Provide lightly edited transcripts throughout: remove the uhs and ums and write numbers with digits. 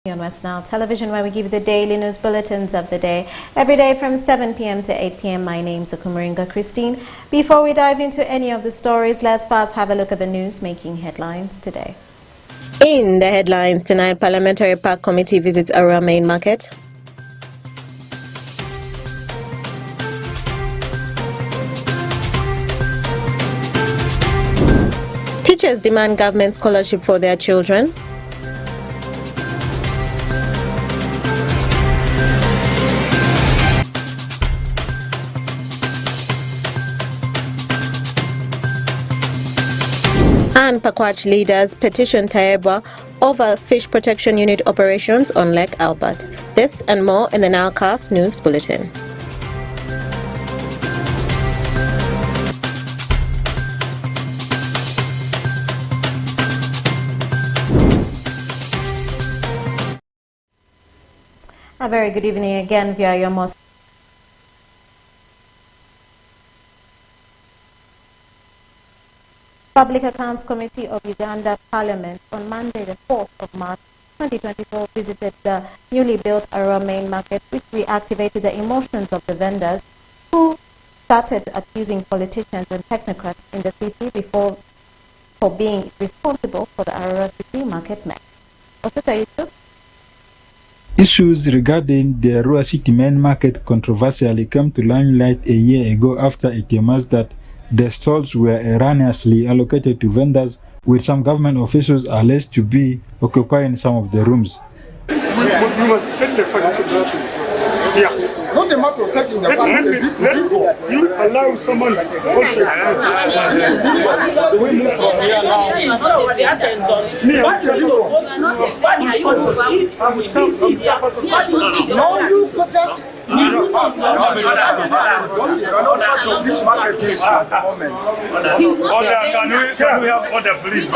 On West Nile Television, where we give you the daily news bulletins of the day every day from 7 p.m. to 8 p.m. My name's Okumaringa Christine. Before we dive into any of the stories, let's first have a look at the news making headlines today. In the headlines tonight, Parliamentary Park Committee visits Arua Main Market. Teachers demand government scholarship for their children. And Pakwach leaders petition Taebwa over fish protection unit operations on Lake Albert. This and more in the Nowcast News Bulletin. A very good evening again via your most Public Accounts Committee of Uganda Parliament on Monday the 4th of March 2024 visited the newly built Arua Main Market, which reactivated the emotions of the vendors who started accusing politicians and technocrats in the city for being responsible for the Arua City Market mess. Issues regarding the Arua City Main Market controversially came to limelight a year ago after it emerged that the stalls were erroneously allocated to vendors, with some government officials alleged to be occupying some of the rooms. We must take the fact here. Not a matter of taking the fact. You allow someone to also this market is at the moment. Can we have order, please?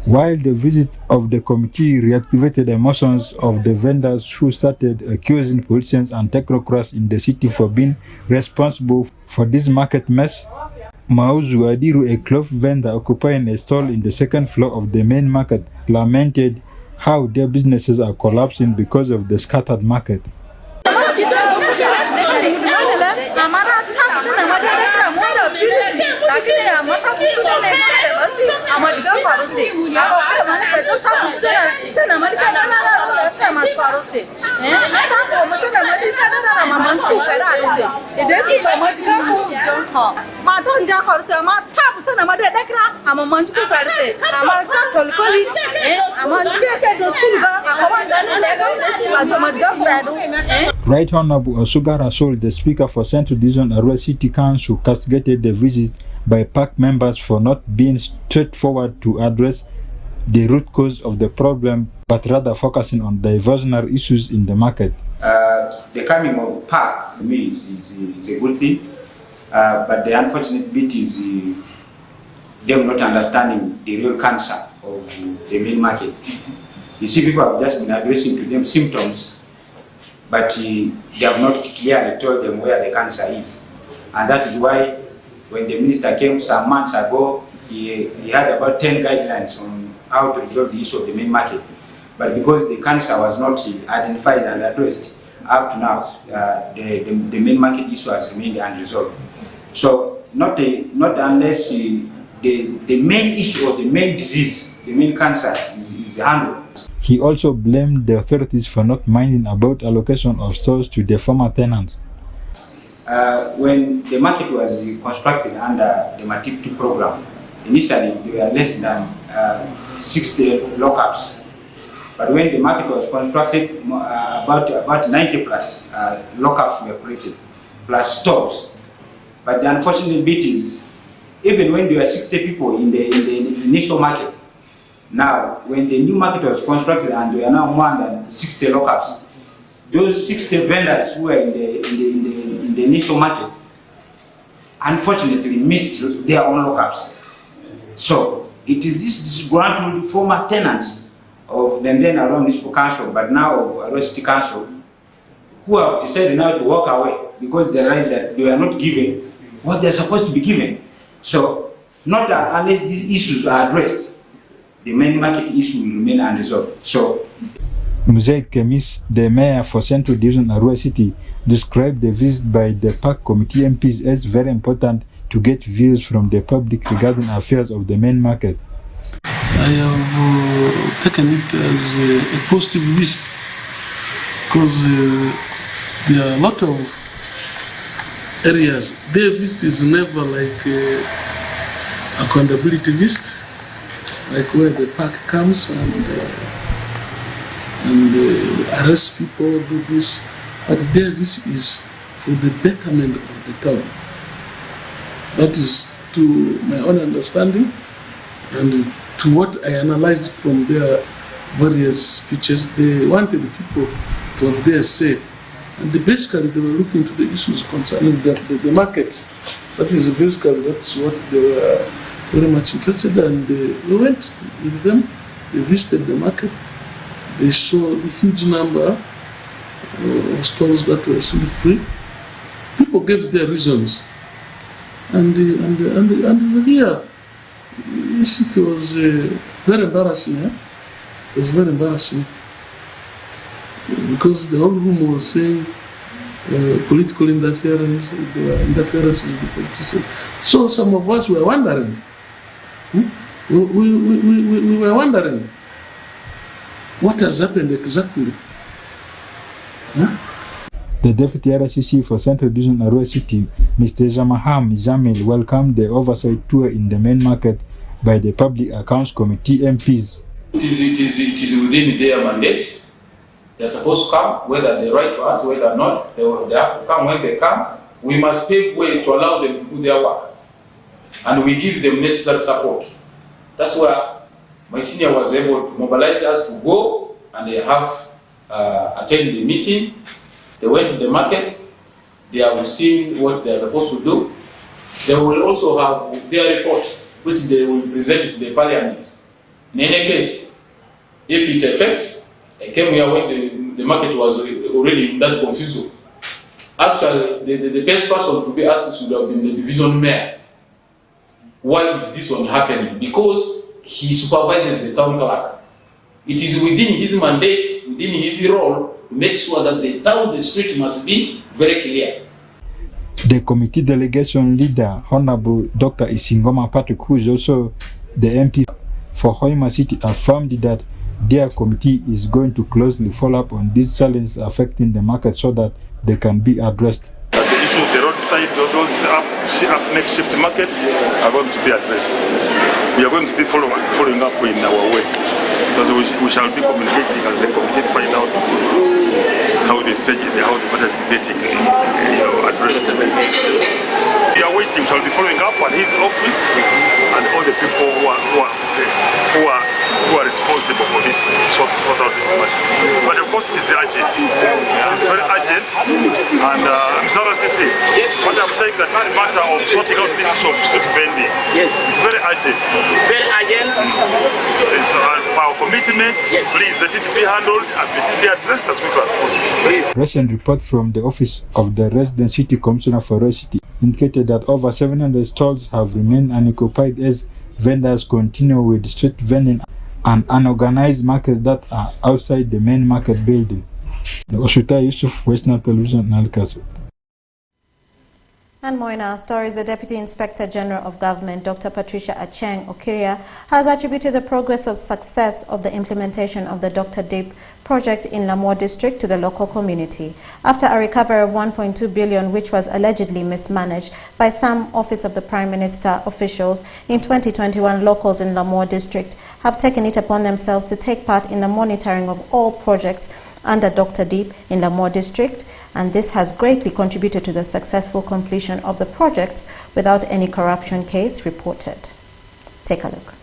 While the visit of the committee reactivated emotions of the vendors who started accusing politicians and technocrats in the city for being responsible for this market mess, Mauzu Adiru, a cloth vendor occupying a stall in the second floor of the main market, lamented how their businesses are collapsing because of the scattered market. Right Honorable Osuga Rasol, the Speaker for Central Division Arua City Council, castigated the visit by park members for not being straightforward to address the root cause of the problem, but rather focusing on diversionary issues in the market. The coming of park, to me, is a good thing, but the unfortunate bit is them not understanding the real cancer of the main market. You see, people have just been addressing to them symptoms, but they have not clearly told them where the cancer is. And that is why when the minister came some months ago, he had about 10 guidelines on how to resolve the issue of the main market. But because the cancer was not identified and addressed, up to now, the main market issue has remained unresolved. So not unless the main issue of the main disease, the main cancer is handled. He also blamed the authorities for not minding about allocation of stores to the former tenants. When the market was constructed under the Matip 2 program, initially there were less than 60 lockups. But when the market was constructed, about 90 plus lockups were created, plus stores. But the unfortunate bit is, even when there were 60 people in the initial market, now when the new market was constructed and there are now more than 60 lockups, those 60 vendors who were in the initial market unfortunately missed their own lockups. So It is this disgruntled former tenants of the then Arua Municipal Council, but now of Arua City Council, who have decided now to walk away because they realize that they are not given what they are supposed to be given. So, not unless these issues are addressed, the main market issue will remain unresolved. So, Muzaid Kemis, the mayor for Central Division Arua City, described the visit by the Park Committee MPs as very important to get views from the public regarding affairs of the main market. I have taken it as a positive visit because there are a lot of areas. Their visit is never like accountability visit, like where the park comes and arrest people, do this. But their visit is for the betterment of the town. That is to my own understanding and to what I analyzed from their various speeches. They wanted people to have their say. And basically they were looking to the issues concerning the market. That is basically, that's what they were very much interested in. And we went with them, they visited the market, they saw the huge number of stalls that were still free. People gave their reasons. And here, it was very embarrassing. It was very embarrassing because the whole room was saying political interference, interference with the politicians. So some of us were wondering. We were wondering what has happened exactly. The Deputy RCC for Central Division Arua City, Mr. Jamaham Jamil, welcomed the oversight tour in the main market by the Public Accounts Committee MPs. It is within their mandate. They're supposed to come, whether they write to us, whether not, they have to come. When they come, we must pave way to allow them to do their work. And we give them necessary support. That's where my senior was able to mobilize us to go and they have attended the meeting. They went to the market, they have seen what they are supposed to do. They will also have their report, which they will present to the parliament. In any case, if it affects, I came here when the market was already in that confusion. Actually, the best person to be asked should have been the division mayor. Why is this one happening? Because he supervises the town clerk. It is within his mandate, within his role, to make sure that the town, the street must be very clear. The committee delegation leader, Honorable Dr. Isingoma Patrick, who is also the MP for Hoima City, affirmed that their committee is going to closely follow up on these challenges affecting the market so that they can be addressed. The issue of the roadside, those makeshift markets are going to be addressed. We are going to be following up in our way, because we shall be communicating as a committee to find out how the matter is getting addressed. We are waiting, shall be following up on his office and all the people who are responsible for this, to sort out this matter. But of course it is urgent. It is very urgent, and I'm sorry to say, but I'm saying that this matter of sorting out this issue of street vending is very urgent. Very urgent. So as our commitment, please let it be handled and let it be addressed as quickly as possible. Recent report from the office of the Resident City Commissioner for Arua City indicated that over 700 stalls have remained unoccupied as vendors continue with street vending and unorganized markets that are outside the main market building. Oshuta Yusuf, Western Television, Nalkaso. And more in our stories, the Deputy Inspector General of Government, Dr. Patricia Acheng Okiria, has attributed the progress of success of the implementation of the Dr. Deep project in Lamore district to the local community. After a recovery of 1.2 billion, which was allegedly mismanaged by some Office of the Prime Minister officials in 2021, locals in Lamore district have taken it upon themselves to take part in the monitoring of all projects under Dr. Deep in Lamore district, and this has greatly contributed to the successful completion of the projects without any corruption case reported. Take a look.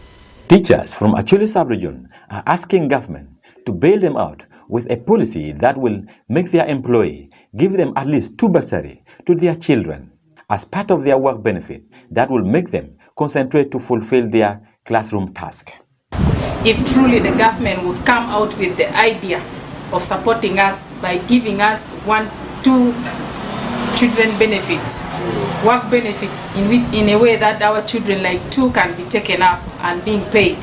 Teachers from Acholi sub-region are asking government to bail them out with a policy that will make their employee give them at least 2 bursary to their children as part of their work benefit that will make them concentrate to fulfill their classroom task. If truly the government would come out with the idea of supporting us by giving us 2 children benefits, work benefit, in a way that our children like 2 can be taken up and being paid,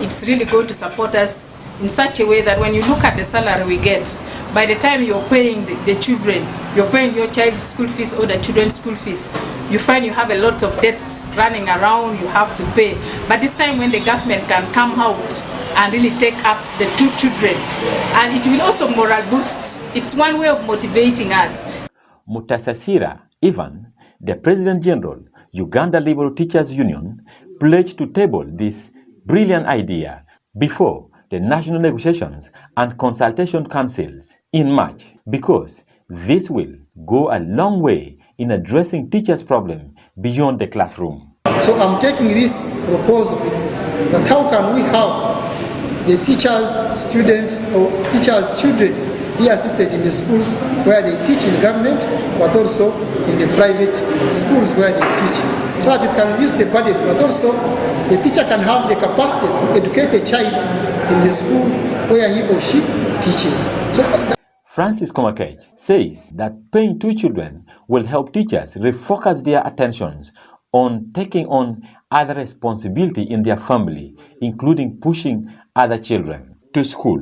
it's really going to support us in such a way that when you look at the salary we get, by the time you're paying the children, you're paying your child's school fees or the children's school fees, you find you have a lot of debts running around, you have to pay. But this time when the government can come out and really take up the 2 children, and it will also moral boost. It's one way of motivating us. Mutasasira Ivan, the President General, Uganda Liberal Teachers Union, pledged to table this brilliant idea before the National Negotiations and Consultation Councils in March, because this will go a long way in addressing teachers' problems beyond the classroom. So I'm taking this proposal that how can we have the teachers, students, or teachers' children be assisted in the schools where they teach in government, but also in the private schools where they teach, so that it can use the burden, but also the teacher can have the capacity to educate a child in the school where he or she teaches. Francis Komakej says that paying 2 children will help teachers refocus their attentions on taking on other responsibility in their family, including pushing other children to school.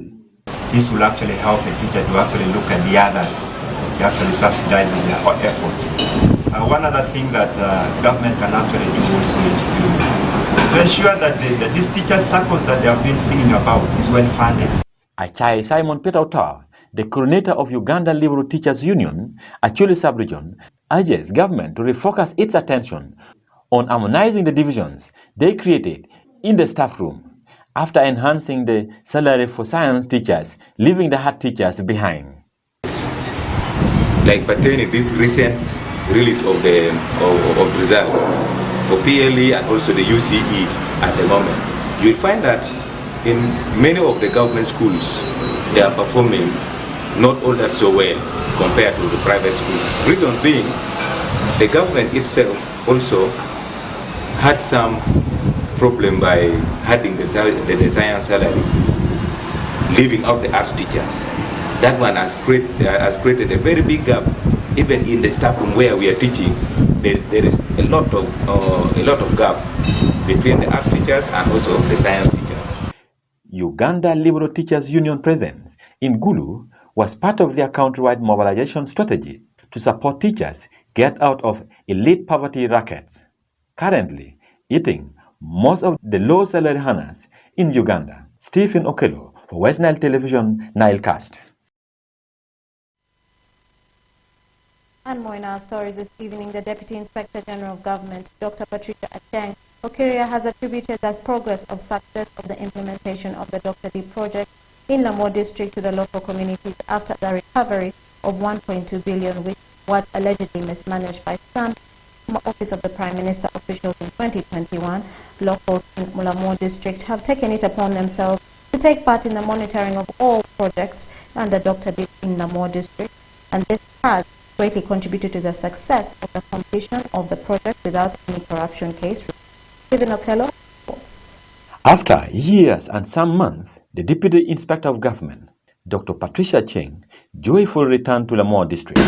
This will actually help the teacher to actually look at the others, to actually subsidizing their efforts. One other thing that government can actually do also is to ensure that these teacher circles that they have been singing about is well funded. Achai Simon Petauta, the coordinator of Uganda Liberal Teachers Union, Acholi Sub-Region, urges government to refocus its attention on harmonizing the divisions they created in the staff room after enhancing the salary for science teachers, leaving the hard teachers behind. Like pertaining this recent release of the results for PLE and also the UCE at the moment, you will find that in many of the government schools, they are performing not all that so well compared to the private schools. Reason being, the government itself also had some problem by adding the science salary, leaving out the arts teachers. That one has created a very big gap. Even in the staff room where we are teaching, there is a lot of gap between the arts teachers and also the science teachers. Uganda Liberal Teachers Union presence in Gulu was part of their countrywide mobilization strategy to support teachers get out of elite poverty rackets, currently eating most of the low salary earners in Uganda. Stephen Okello for West Nile Television, Nilecast. And more in our stories this evening, the Deputy Inspector General of Government, Dr. Patricia Acheng Okiria, has attributed the progress of success of the implementation of the Dr. D project in Lamore district to the local communities after the recovery of 1.2 billion, which was allegedly mismanaged by some Office of the Prime Minister officials in 2021. Locals in Lamore district have taken it upon themselves to take part in the monitoring of all projects under Dr. D in Lamore district, and this has greatly contributed to the success of the completion of the project without any corruption case. Stephen Okello reports. After years and some months, the Deputy Inspector of Government, Dr. Patricia Cheng, joyfully returned to Lamore district,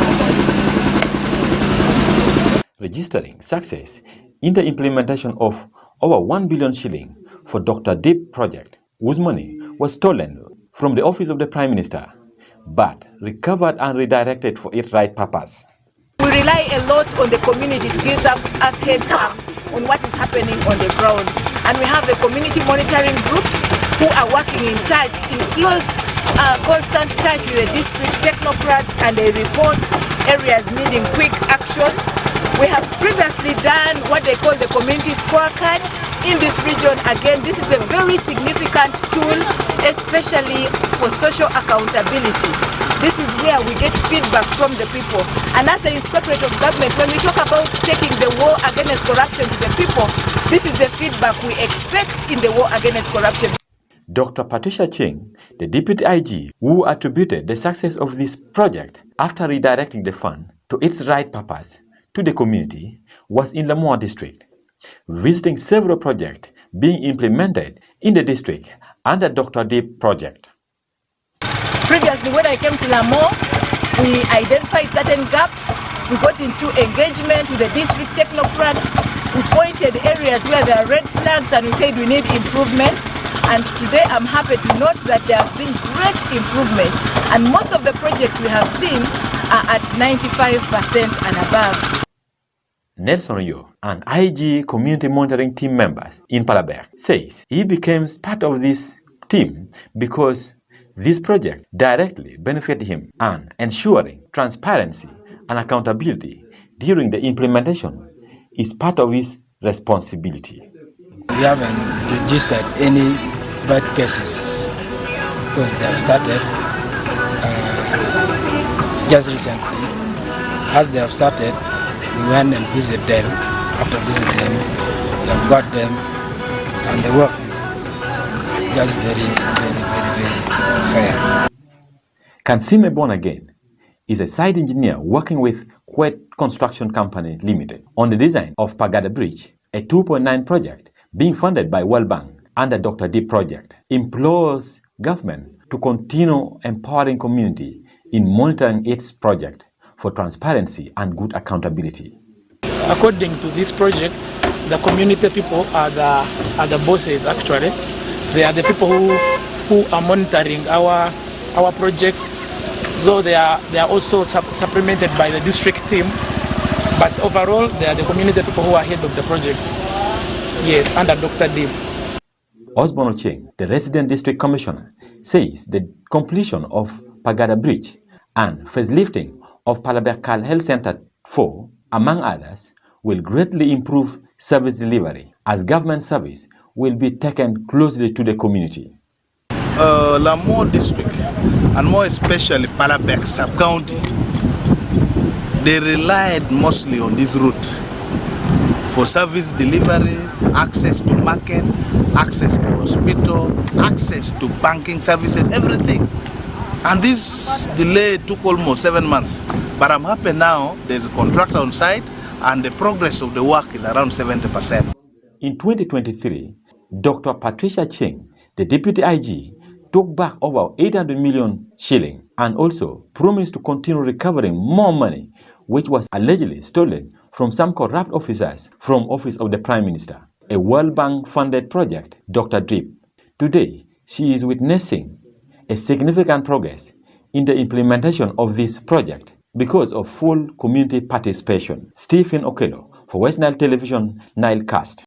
registering success in the implementation of over 1 billion shilling for Dr. Deep project, whose money was stolen from the Office of the Prime Minister, but recovered and redirected for its right purpose. We rely a lot on the community to give us heads up on what is happening on the ground. And we have the community monitoring groups who are working in touch, in close, constant touch with the district technocrats, and they report areas needing quick action. We have previously done what they call the community scorecard in this region. Again, this is a very significant tool, especially for social accountability. This is where we get feedback from the people. And as the Inspectorate of Government, when we talk about taking the war against corruption to the people, this is the feedback we expect in the war against corruption. Dr. Patricia Cheng, the Deputy IG, who attributed the success of this project after redirecting the fund to its right purpose to the community, was in Lamore district, visiting several projects being implemented in the district under Dr. Deep project. Previously, when I came to Lamo, we identified certain gaps. We got into engagement with the district technocrats. We pointed areas where there are red flags and we said we need improvement. And today I'm happy to note that there has been great improvement. And most of the projects we have seen are at 95% and above. Nelson Yo, an IG community monitoring team member in Palabek, says he became part of this team because this project directly benefited him and ensuring transparency and accountability during the implementation is part of his responsibility. We haven't registered any bad cases because they have started just recently. As they have started, we went and visited them. After visiting them, we have got them, and the work is just very fair. Kansime Born Again is a site engineer working with Kuwait Construction Company Limited on the design of Pagada Bridge, a 2.9 project being funded by World Bank under Dr. D project. Implores government to continue empowering community in monitoring its project for transparency and good accountability. According to this project, the community people are the bosses actually. They are the people who are monitoring our project, though they are also supplemented by the district team, but overall they are the community people who are head of the project. Yes, under Dr. Deep. Osborne Ocheng, the resident district commissioner, says the completion of Pagada Bridge and facelifting of Palabekal Health Center 4, among others, will greatly improve service delivery as government service will be taken closely to the community. Lamo district, and more especially Palabek sub-county, they relied mostly on this route for service delivery, access to market, access to hospital, access to banking services, everything. And this delay took almost 7 months. But I'm happy now there's a contractor on site and the progress of the work is around 70%. In 2023, Dr. Patricia Cheng, the Deputy IG, took back over 800 million shilling and also promised to continue recovering more money which was allegedly stolen from some corrupt officers from Office of the Prime Minister, a World Bank funded project, Dr. Drip. Today, she is witnessing a significant progress in the implementation of this project because of full community participation. Stephen Okello for West Nile Television, Nilecast.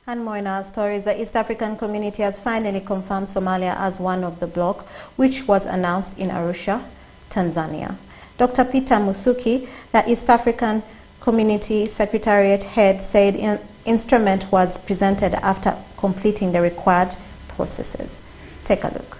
And more in our stories, the East African community has finally confirmed Somalia as one of the bloc, which was announced in Arusha, Tanzania. Dr. Peter Musuki, the East African Community Secretariat head, said an instrument was presented after completing the required processes. Take a look.